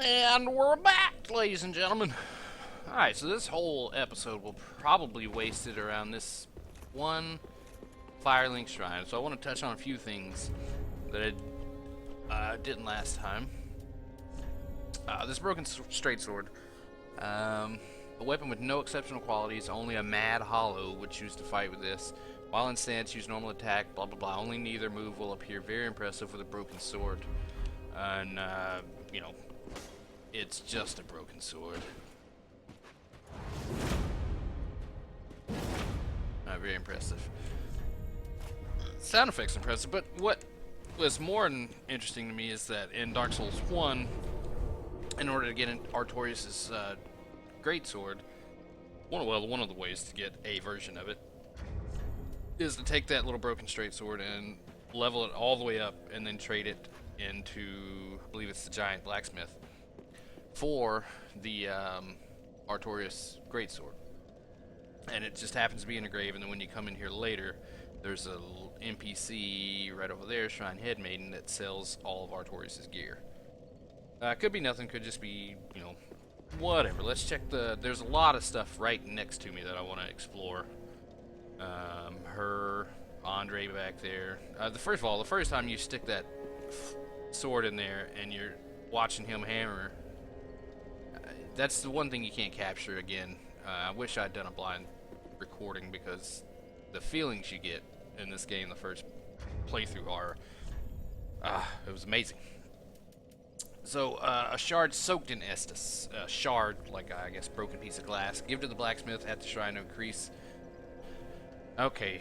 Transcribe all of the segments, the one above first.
And we're back, ladies and gentlemen. Alright, so this whole episode will probably waste it around this one Firelink Shrine. So I want to touch on a few things that I didn't last time. This broken straight sword. A weapon with no exceptional qualities, only a mad hollow would choose to fight with this. While in stance, use normal attack, blah blah blah. Only neither move will appear very impressive with a broken sword. And, you know, it's just a broken sword. Not very impressive. Sound effects impressive, but what was more interesting to me is that in Dark Souls 1, in order to get Artorias' greatsword, one of the ways to get a version of it is to take that little broken straight sword and level it all the way up and then trade it into, I believe it's the giant blacksmith, for the Artorias greatsword. And it just happens to be in a grave, and then when you come in here later, there's a NPC right over there, Shrine Head Maiden, that sells all of Artorias' gear. Could be nothing, could just be, you know, whatever. Let's check there's a lot of stuff right next to me that I want to explore. Her, Andre back there. First of all, the first time you stick that sword in there and you're watching him hammer, that's the one thing you can't capture again. I wish I'd done a blind recording, because the feelings you get in this game the first playthrough are, it was amazing. So, a shard soaked in Estus. A shard, like I guess broken piece of glass. Give to the blacksmith at the shrine to increase. Okay,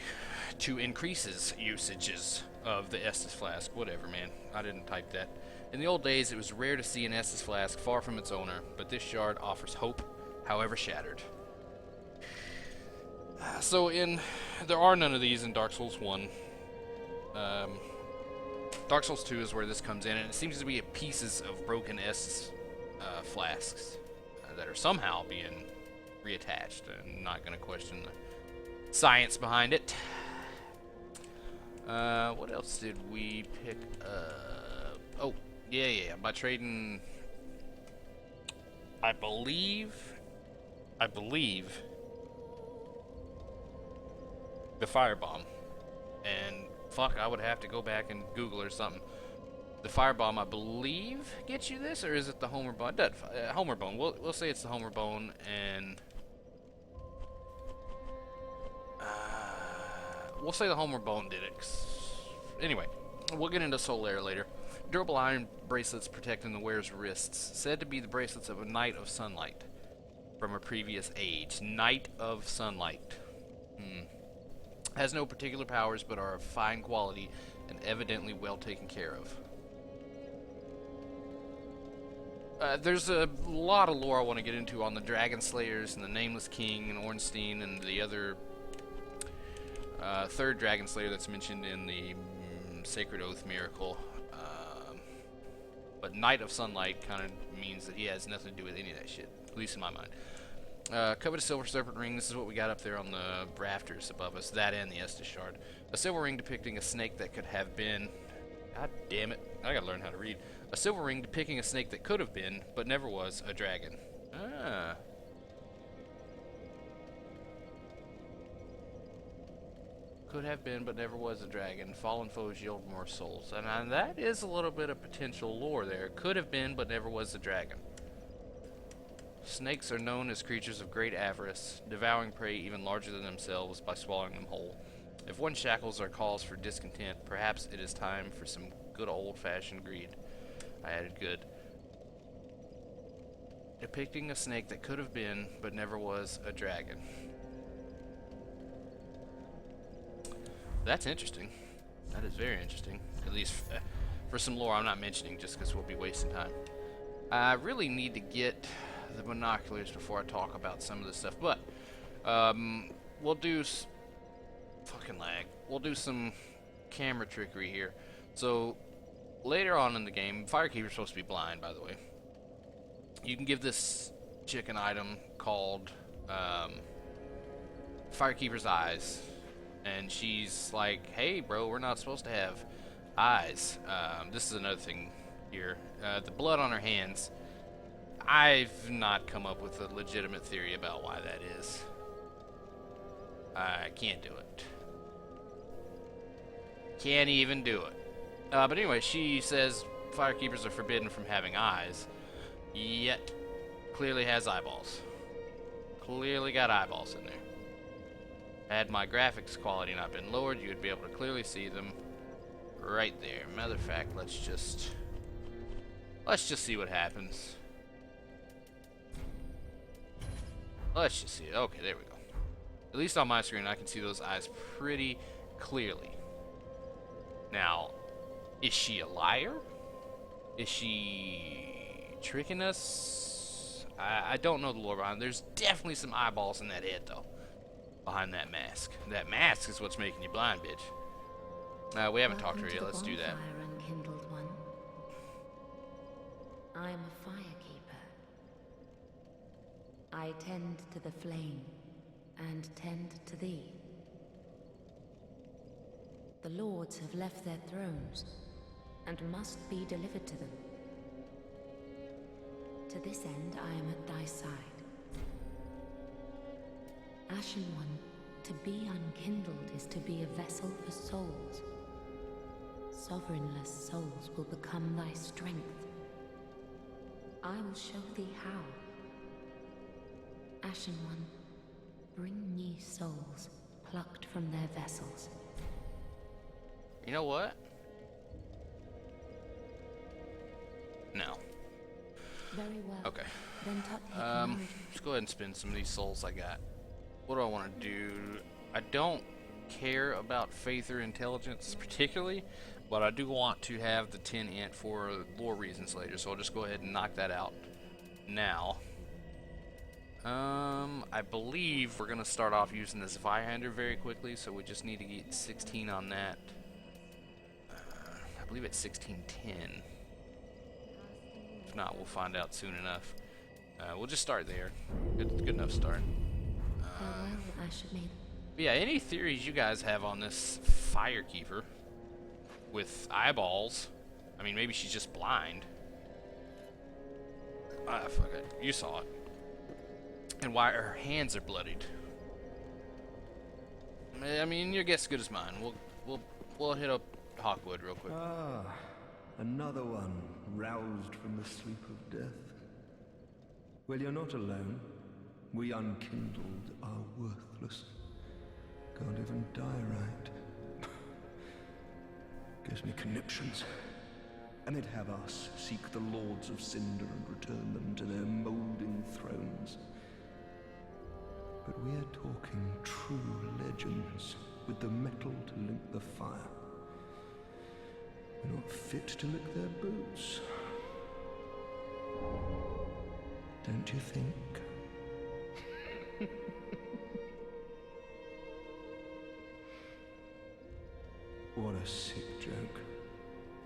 to increases usages of the Estus flask. Whatever, man. I didn't type that. In the old days, it was rare to see an Estus flask far from its owner, but this shard offers hope, however shattered. So there are none of these in Dark Souls 1. Dark Souls 2 is where this comes in, and it seems to be pieces of broken Estus flasks that are somehow being reattached. I'm not going to question the science behind it. What else did we pick up? Oh, yeah, by trading, I believe the firebomb. And fuck, I would have to go back and Google or something. The firebomb, I believe, gets you this, or is it the Homer bone? Homer bone. We'll say it's the Homer bone, and we'll say the Homer bone did it. Anyway, we'll get into Solaire later. Durable iron bracelets protecting the wearer's wrists, said to be the bracelets of a Knight of Sunlight from a previous age. Knight of Sunlight. Has no particular powers, but are of fine quality and evidently well taken care of. There's a lot of lore I want to get into on the Dragon Slayers and the Nameless King and Ornstein and the other third Dragon Slayer that's mentioned in the Sacred Oath Miracle. But Knight of Sunlight kind of means that he has nothing to do with any of that shit, at least in my mind. Coveted silver serpent ring. This is what we got up there on the rafters above us. That and the Estus shard. A silver ring depicting a snake that could have been. God damn it! I gotta learn how to read. A silver ring depicting a snake that could have been, but never was, a dragon. Ah. Could have been, but never was a dragon. Fallen foes yield more souls, and that is a little bit of potential lore there. Could have been, but never was a dragon. Snakes are known as creatures of great avarice, devouring prey even larger than themselves by swallowing them whole. If one's shackles are cause for discontent, perhaps it is time for some good old-fashioned greed. I added good. Depicting a snake that could have been, but never was, a dragon. That's interesting. That is very interesting. At least for some lore I'm not mentioning, just because we'll be wasting time. I really need to get the binoculars before I talk about some of this stuff, but we'll do fucking lag. We'll do some camera trickery here. So later on in the game, Firekeeper's supposed to be blind, by the way. You can give this chick an item called Firekeeper's Eyes, and she's like, "Hey, bro, we're not supposed to have eyes." This is another thing here. The blood on her hands I've not come up with a legitimate theory about why that is. I can't do it. Can't even do it. But anyway, she says firekeepers are forbidden from having eyes, yet clearly has eyeballs. Clearly got eyeballs in there. Had my graphics quality not been lowered, you would be able to clearly see them right there. Matter of fact, let's just see what happens. Let's just see it. Okay, there we go. At least on my screen, I can see those eyes pretty clearly. Now, is she a liar? Is she tricking us? I don't know the lore behind it. There's definitely some eyeballs in that head, though. Behind that mask. That mask is what's making you blind, bitch. We haven't talked to her yet. Let's do that. Unkindled one. I am a firekeeper. I tend to the flame and tend to thee. The lords have left their thrones and must be delivered to them. To this end, I am at thy side. Ashen One, to be unkindled is to be a vessel for souls. Sovereignless souls will become thy strength. I will show thee how. Ashen One, bring me souls plucked from their vessels. You know what? No. Very well. Okay. Then Let's go ahead and spend some of these souls I got. What do I want to do? I don't care about faith or intelligence particularly, but I do want to have the 10 int for lore reasons later, so I'll just go ahead and knock that out now. I believe we're gonna start off using this Vihander very quickly, so we just need to get 16 on that. I believe it's 1610. If not, we'll find out soon enough. We'll just start there. Good enough start. But yeah, any theories you guys have on this firekeeper with eyeballs? I mean, maybe she's just blind. Ah, fuck it. You saw it. And why her hands are bloodied. I mean, your guess is good as mine. We'll hit up Hawkwood real quick. Ah, another one roused from the sleep of death. Well, you're not alone. We unkindled are worthless. Can't even die right. Gives me conniptions. And they'd have us seek the Lords of Cinder and return them to their molding thrones. But we're talking true legends with the metal to link the fire. We're not fit to lick their boots. Don't you think? What a sick joke.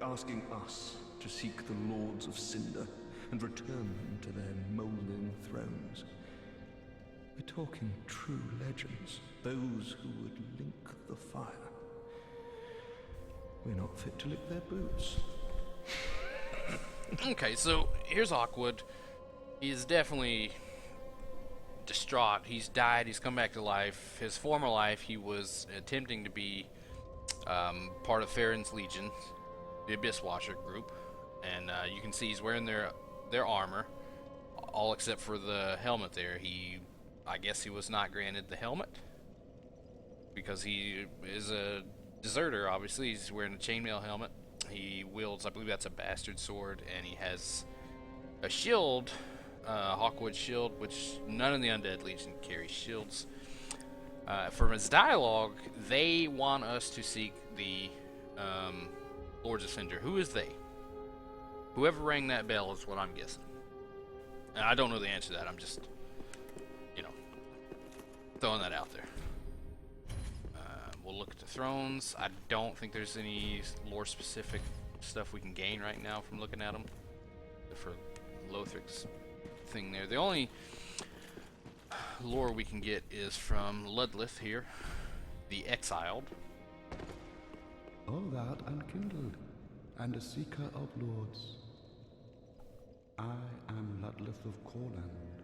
Asking us to seek the Lords of Cinder and return them to their molding thrones. We're talking true legends, those who would link the fire. We're not fit to lick their boots. Okay, so here's Hawkwood. He's definitely distraught. He's died. He's come back to life. His former life, he was attempting to be part of Farron's Legion, the Abyss Watcher group, and you can see he's wearing their armor, all except for the helmet there. I guess he was not granted the helmet because he is a deserter. Obviously, he's wearing a chainmail helmet. He wields, I believe that's a bastard sword, and he has a shield, Hawkwood shield, which none of the Undead Legion carry shields. From his dialogue, they want us to seek the Lords of Cinder. Who is they? Whoever rang that bell is what I'm guessing. And I don't know the answer to that. I'm just, throwing that out there. We'll look at the thrones. I don't think there's any lore-specific stuff we can gain right now from looking at them. For Lothric's thing there. The only lore we can get is from Ludlith here, the Exiled. All that unkindled, and a seeker of lords. I am Ludleth of Corland.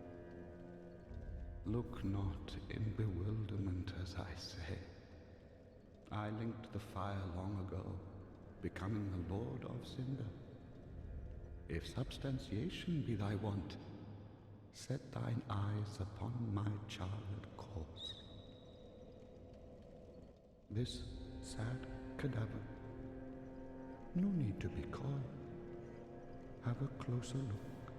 Look not in bewilderment as I say. I linked the fire long ago, becoming the Lord of Cinder. If substantiation be thy want, set thine eyes upon my charred corse. This sad cadaver, no need to be coy. Have a closer look.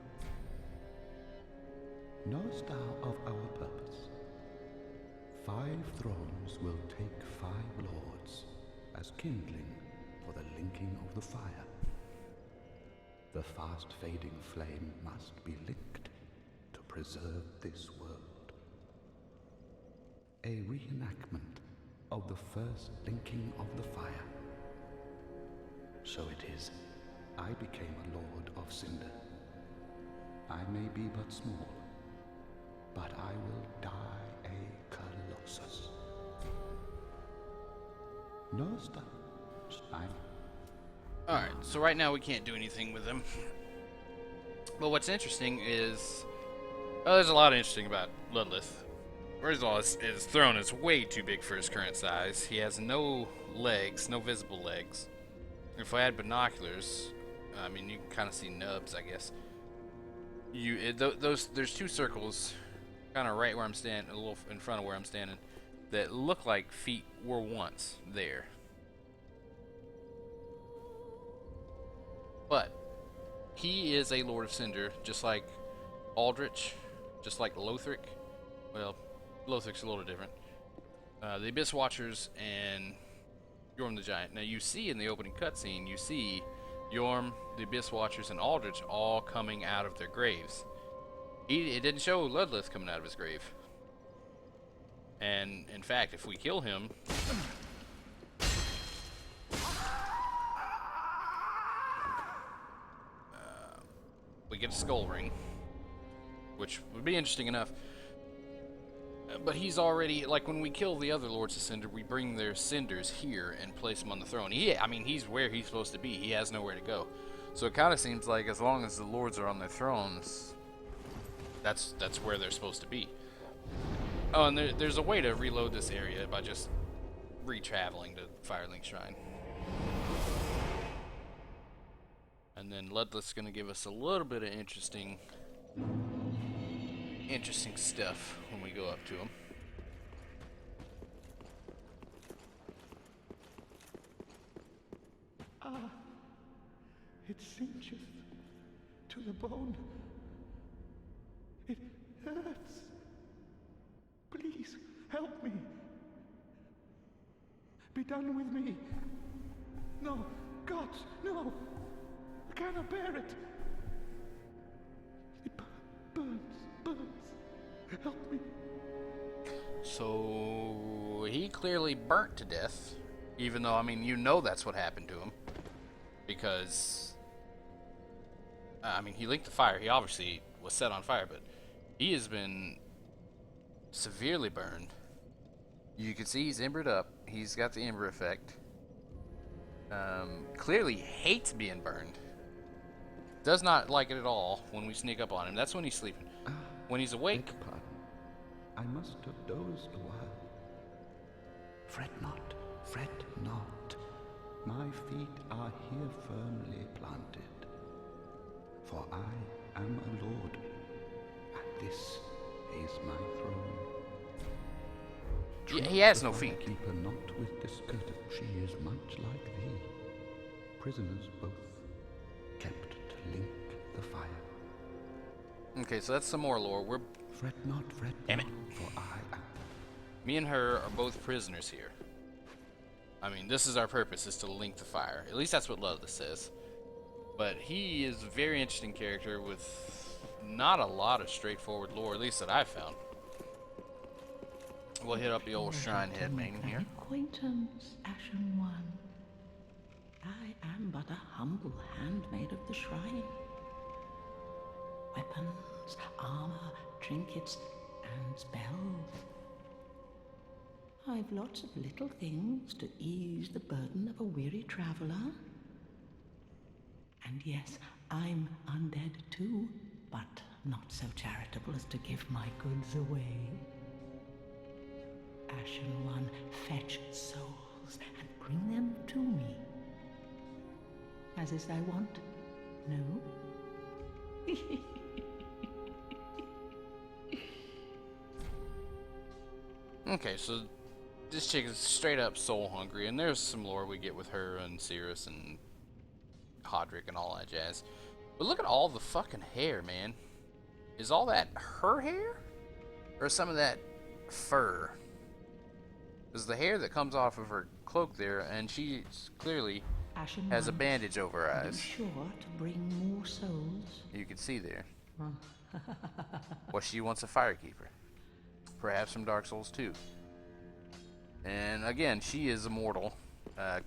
Knowest thou of our purpose? 5 thrones will take 5 lords as kindling for the linking of the fire. The fast-fading flame must be linked to preserve this world. A reenactment of the first linking of the fire. So it is, I became a Lord of Cinder. I may be but small, but I will die a Colossus. Knowest thou? Alright, so right now we can't do anything with him. But what's interesting is... well, there's a lot interesting about Ludleth. First of all, his throne is way too big for his current size. He has no legs, no visible legs. If I had binoculars, I mean, you can kind of see nubs, I guess. There's 2 circles, kind of right where I'm standing, a little in front of where I'm standing, that look like feet were once there. But he is a Lord of Cinder, just like Aldrich, just like Lothric. Well, Lothric's a little different. The Abyss Watchers and Yorm the Giant. Now you see in the opening cutscene, you see Yorm, the Abyss Watchers, and Aldrich all coming out of their graves. It didn't show Ludleth coming out of his grave. And in fact, if we kill him, we get a skull ring, which would be interesting enough. But he's already, like, when we kill the other Lords of Cinder, we bring their cinders here and place them on the throne. I mean, he's where he's supposed to be. He has nowhere to go. So it kind of seems like as long as the Lords are on their thrones, that's where they're supposed to be. Oh, and there's a way to reload this area by just re-traveling to Firelink Shrine. And then Ludleth's going to give us a little bit of interesting stuff when we go up to him. Ah, it cinches to the bone. It hurts. Please, help me. Be done with me. No, God, no. I cannot bear it. It burns. Help me. So he clearly burnt to death, even though, I mean, you know that's what happened to him. Because, I mean, he linked the fire. He obviously was set on fire, but he has been severely burned. You can see he's embered up. He's got the ember effect. Clearly hates being burned. Does not like it at all when we sneak up on him. That's when he's sleeping. When he's awake... Beg pardon. I must have dozed a while. Fret not, fret not. My feet are here firmly planted. For I am a lord, and this is my throne. He has no feet. Keep her not with discourtesy. She is much like thee. Prisoners both, kept to link the fire. Okay, so that's some more lore. Fret not, Damn it. for I am. Me and her are both prisoners here. I mean, this is our purpose, is to link the fire. At least that's what Ludleth says. But he is a very interesting character with not a lot of straightforward lore, at least that I've found. We'll hit up the old shrine head main here. Acquaintance, Ashen One. I am but a humble handmaid of the shrine. Weapons, armor, trinkets, and spells. I've lots of little things to ease the burden of a weary traveler. And yes, I'm undead too, but not so charitable as to give my goods away. Ashen One, fetch souls and bring them to me. As is thy wont, no? Okay, so this chick is straight up soul hungry, and there's some lore we get with her and Cirrus and Hodrick and all that jazz. But look at all the fucking hair, man. Is all that her hair? Or some of that fur? Because the hair that comes off of her cloak there, and she clearly Ashen has a One, bandage over her be eyes. sure to bring more souls. You can see there. Well, she wants a firekeeper. Perhaps from Dark Souls 2. And again, she is immortal.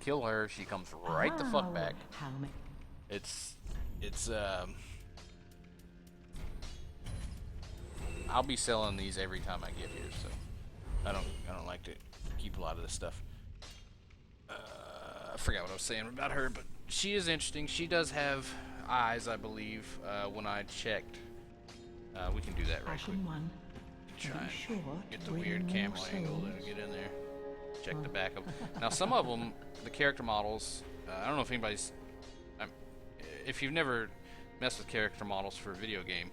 Kill her, she comes right the fuck back. How many? It's I'll be selling these every time I get here, so I don't like to keep a lot of this stuff. I forgot what I was saying about her, but she is interesting. She does have eyes, I believe. When I checked, we can do that right quick. Ashen One, Try be sure and get to the bring weird more camera angle souls. to get in there. Check the back of them. Now, some of them, the character models, I don't know if anybody's... if you've never messed with character models for a video game,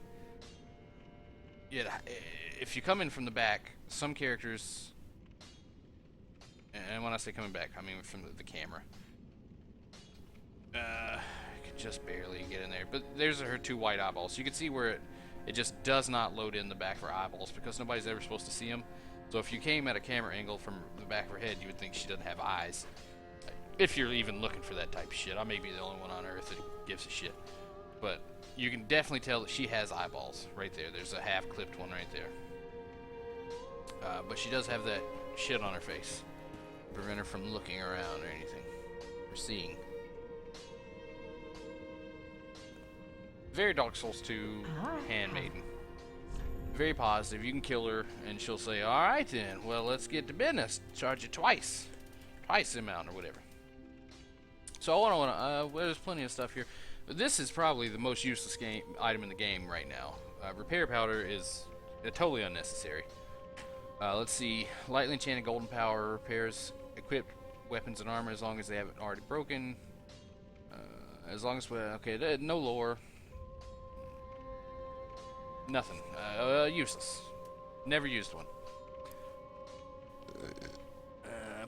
if you come in from the back, some characters... And when I say coming back, I mean from the camera. I could just barely get in there. But there's her two white eyeballs. You can see where it just does not load in the back of her eyeballs because nobody's ever supposed to see them. So if you came at a camera angle from the back of her head, you would think she doesn't have eyes. If you're even looking for that type of shit. I may be the only one on Earth that gives a shit. But you can definitely tell that she has eyeballs right there. There's a half-clipped one right there. But she does have that shit on her face. Prevent her from looking around or anything. Or seeing. Very Dark Souls 2 handmaiden. Very positive. You can kill her and she'll say, alright then, well let's get to business. Charge you twice the amount or whatever. So I want to, well, there's plenty of stuff here. This is probably the most useless item in the game right now. Repair powder is totally unnecessary. Let's see, lightly enchanted golden power repairs equipped weapons and armor as long as they haven't already broken. As long as okay, no lore. Nothing. Useless. Never used one.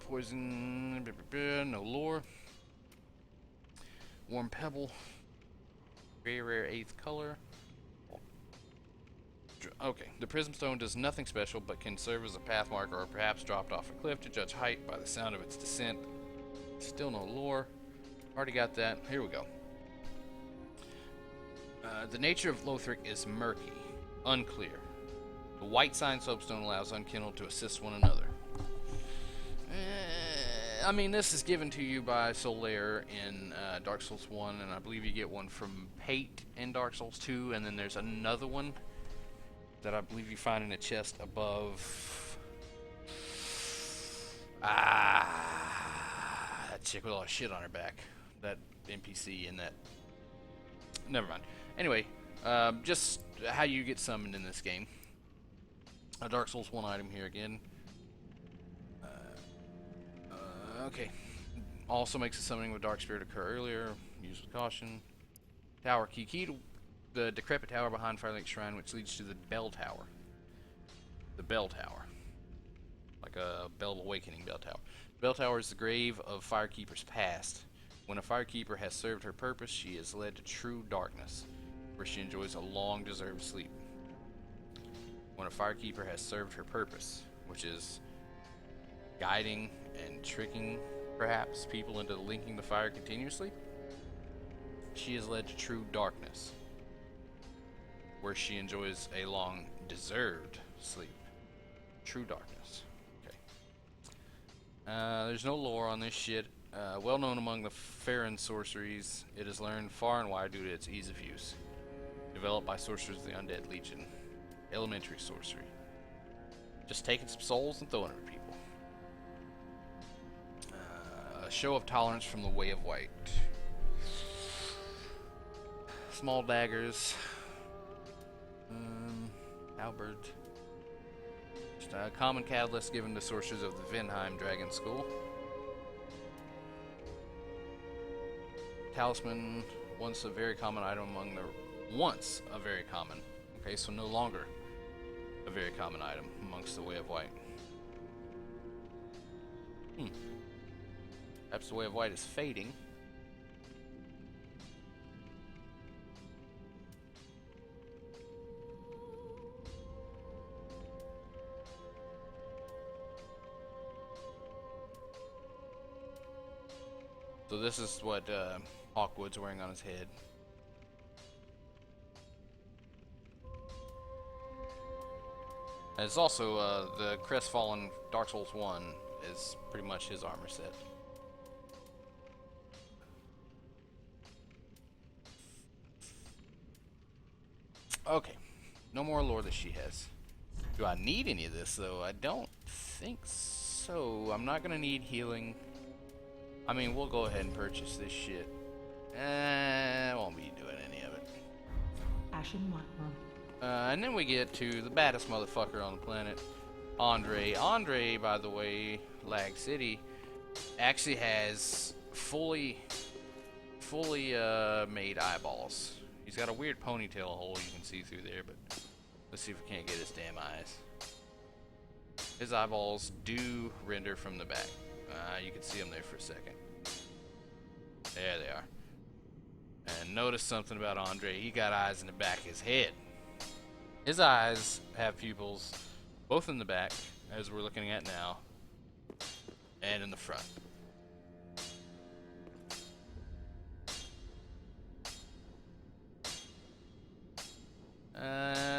Poison. No lore. Warm pebble. Very rare 8th color. Okay, the prism stone does nothing special but can serve as a path marker or perhaps dropped off a cliff to judge height by the sound of its descent. Still no lore. Already got that. Here we go. The nature of Lothric is murky, unclear. The white sign soapstone allows unkindled to assist one another. I mean, this is given to you by Solaire in Dark Souls 1, and I believe you get one from Pate in Dark Souls 2, and then there's another one that I believe you find in a chest above. That chick with all the shit on her back. That NPC in that. Never mind. Anyway, just how you get summoned in this game. A Dark Souls 1 item here again. Okay. Also makes the summoning with Dark Spirit occur earlier. Use with caution. Tower key. Key to the decrepit tower behind Firelink Shrine, which leads to the Bell Tower. The Bell Tower. Like a Bell Awakening Bell Tower. Bell Tower is the grave of Firekeeper's past. When a Firekeeper has served her purpose, she is led to true darkness, where she enjoys a long deserved sleep. When a Firekeeper has served her purpose, which is guiding and tricking, perhaps, people into linking the fire continuously, she is led to true darkness, where she enjoys a long deserved sleep. True darkness. Okay. There's no lore on this shit. Well known among the Farron sorceries, it is learned far and wide due to its ease of use. Developed by sorcerers of the Undead Legion. Elementary sorcery. Just taking some souls and throwing them at people. A show of tolerance from the Way of White. small daggers. Halberd. Just a common catalyst given to sorcerers of the Vinheim Dragon School. Talisman, once a very common item among the... Once a very common. Okay, so no longer a very common item amongst the Way of White. Perhaps the Way of White is fading. So this is what Hawkwood's wearing on his head. And it's also the Crestfallen Dark Souls 1 is pretty much his armor set. Okay, no more lore that she has. Do I need any of this though? I don't think so. I'm not gonna need healing. I mean, we'll go ahead and purchase this shit. I won't be doing any of it. Ashen One. And then we get to the baddest motherfucker on the planet, Andre. Andre, by the way, Lag City, actually has fully made eyeballs. He's got a weird ponytail hole you can see through there, but let's see if we can't get his damn eyes. His eyeballs do render from the back. You can see them there for a second. There they are. And notice something about Andre. He got eyes in the back of his head. His eyes have pupils both in the back, as we're looking at now, and in the front.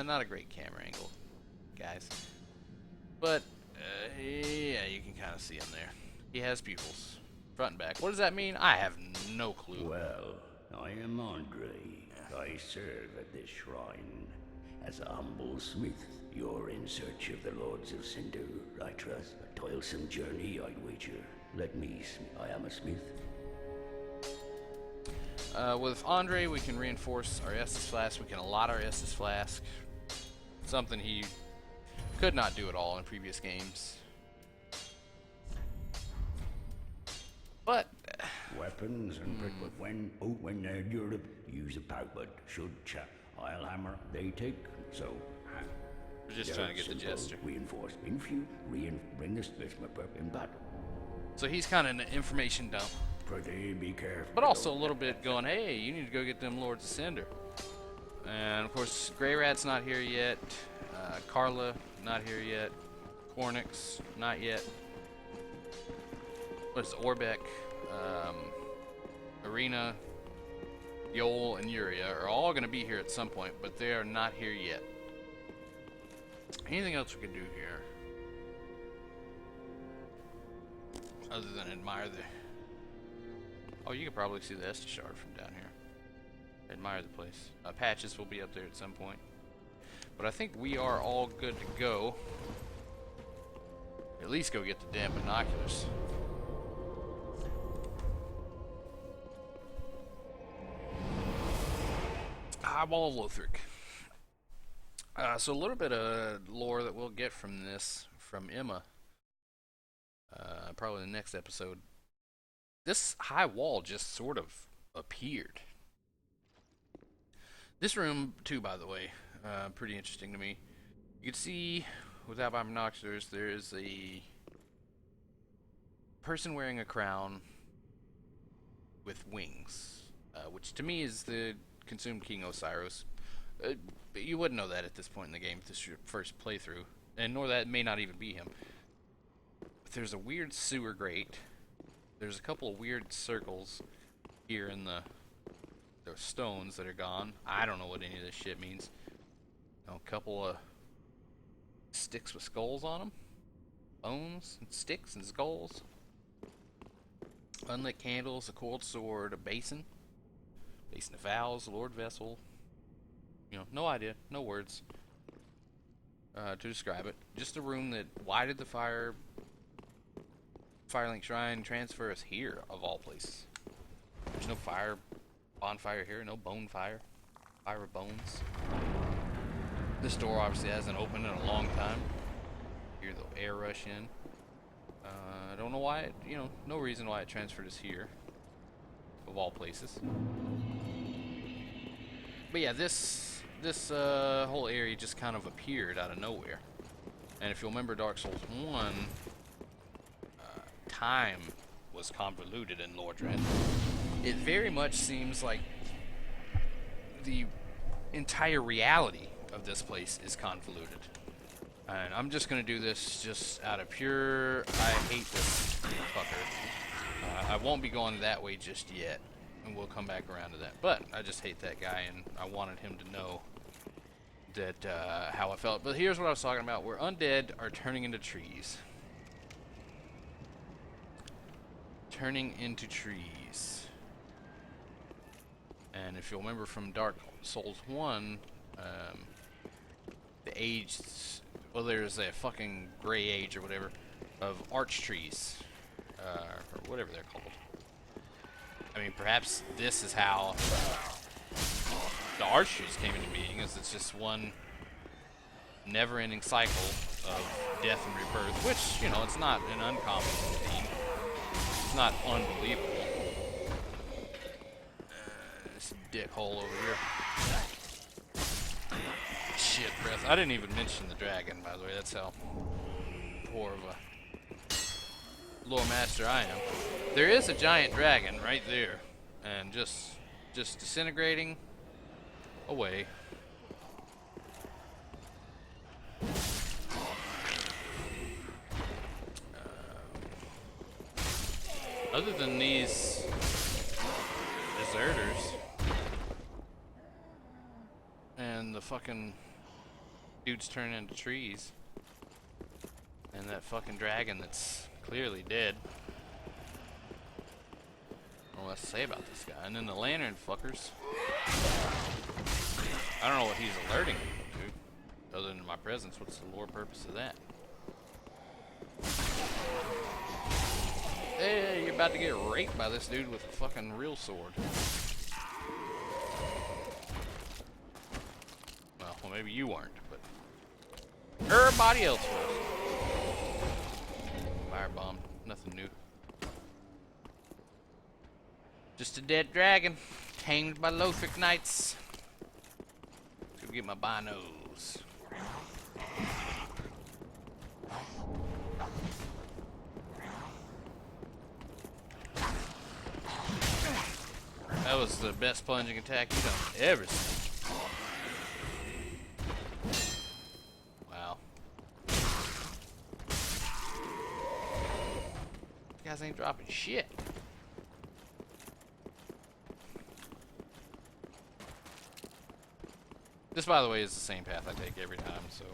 Not a great camera angle, guys. But, yeah, you can kind of see him there. He has pupils, front and back. What does that mean? I have no clue. Well, I am Andre. I serve at this shrine. As a humble smith, you're in search of the Lords of Cinder, I trust. A toilsome journey, I'd wager. Let me, I am a smith. With Andre, we can reinforce our Estus Flask. We can allot our Estus Flask. Something he could not do at all in previous games. But Weapons and but when they're Europe, use a powder. Should chap. I'll hammer, they take. So we're just trying to get the gesture. Reinforce, infuse, bring the smith in battle. So he's kind of an information dump. Pretty be careful. But also a little bit going, hey, you need to go get them Lords of Cinder. And of course, Grey Rat's not here yet. Carla, not here yet. Cornix, not yet. What's Orbeck? Arena, Yol, and Yuria are all going to be here at some point, but they are not here yet. Anything else we can do here? Other than admire the... Oh, you can probably see the Estus Shard from down here. Admire the place. Patches will be up there at some point. But I think we are all good to go. At least go get the damn binoculars. Eyeball of Lothric. So a little bit of lore that we'll get from this, from Emma. Probably the next episode. This high wall just sort of appeared. This room, too, by the way, pretty interesting to me. You can see, without my binoculars, there is a person wearing a crown with wings, which to me is the consumed King Osiris. You wouldn't know that at this point in the game if this is your first playthrough, and nor that may not even be him. But there's a weird sewer grate. There's a couple of weird circles here in the stones that are gone. I don't know what any of this shit means. A couple of sticks with skulls on them. Bones and sticks and skulls. Unlit candles, a coiled sword, a basin. Basin of vows, Lord Vessel. You know, no idea, no words to describe it. Just a room that, why did the Firelink Shrine transfer us here, of all places? There's no bonfire here, no bone fire. Pyra Bones. This door obviously hasn't opened in a long time. Hear the air rush in. I don't know why it, no reason why it transferred us here. Of all places. But yeah, this whole area just kind of appeared out of nowhere. And if you'll remember Dark Souls 1, time was convoluted in Lordran. It very much seems like the entire reality of this place is convoluted. And I'm just gonna do this just out of pure, I hate this fucker. I won't be going that way just yet, and we'll come back around to that. But I just hate that guy, and I wanted him to know that how I felt. But here's what I was talking about: where undead are turning into trees. Turning into trees. And if you'll remember from Dark Souls 1, the age, well, there's a fucking gray age or whatever of arch trees, or whatever they're called. I mean, perhaps this is how the arch trees came into being, is it's just one never-ending cycle of death and rebirth, which, it's not an uncommon theme. It's not unbelievable. This dickhole over here. Shit, breath. I didn't even mention the dragon, by the way. That's how poor of a lore master I am. There is a giant dragon right there, and just disintegrating away. Other than these deserters and the fucking dudes turning into trees and that fucking dragon that's clearly dead, I don't know what to say about this guy. And then the lantern fuckers, I don't know what he's alerting me to other than my presence. What's the lore purpose of that? Hey, you're about to get raped by this dude with a fucking real sword. Well, maybe you weren't, but everybody else was. Firebomb, nothing new. Just a dead dragon, tamed by Lothric knights. Let's go get my binos. That was the best plunging attack you've ever seen. Wow. You guys ain't dropping shit. This, by the way, is the same path I take every time, so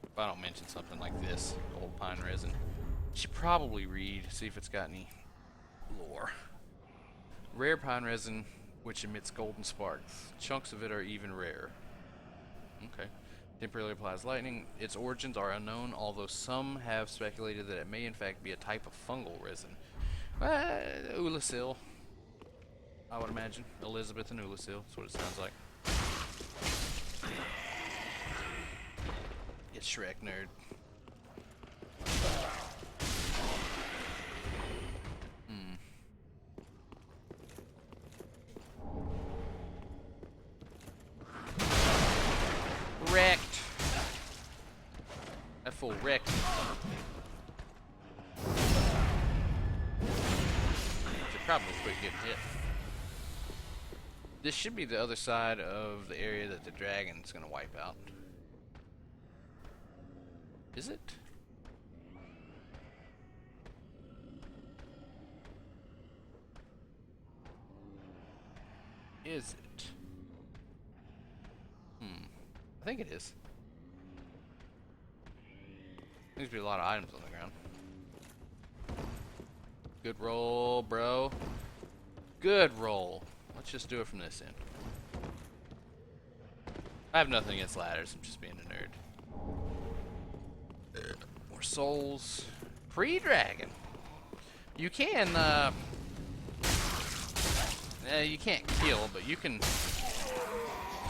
if I don't mention something like this, old pine resin, you should probably read, see if it's got any lore. Rare pine resin, which emits golden sparks. Chunks of it are even rarer. Okay. Temporarily applies lightning. Its origins are unknown, although some have speculated that it may in fact be a type of fungal resin. Ulasil, I would imagine. Elizabeth and Ulasil, that's what it sounds like. Get Shrek, nerd. Wrecked. That fool wrecked. Should probably quit getting hit. This should be the other side of the area that the dragon's gonna wipe out. Is it? Is it? I think it is. There's be a lot of items on the ground. Good roll, bro. Good roll. Let's just do it from this end. I have nothing against ladders. I'm just being a nerd. More souls. Pre-dragon. You can, you can't kill, but you can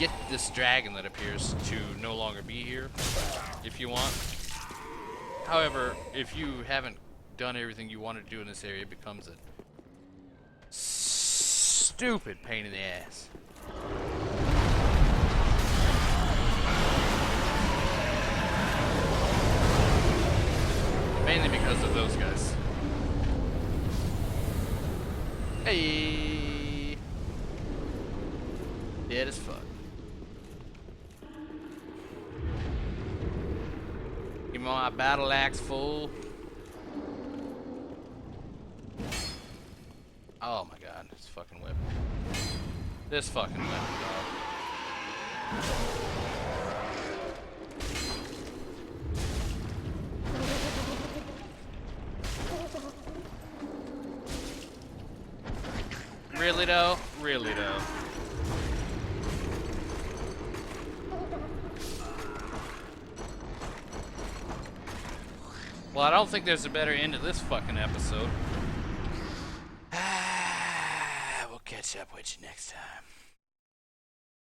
get this dragon that appears to no longer be here, if you want. However, if you haven't done everything you want to do in this area, it becomes a stupid pain in the ass. Mainly because of those guys. Hey! Dead as fuck. Give me my battle axe full. Oh my god, this fucking weapon. This fucking weapon, dog. Really though? Really though? Well, I don't think there's a better end to this fucking episode. We'll catch up with you next time.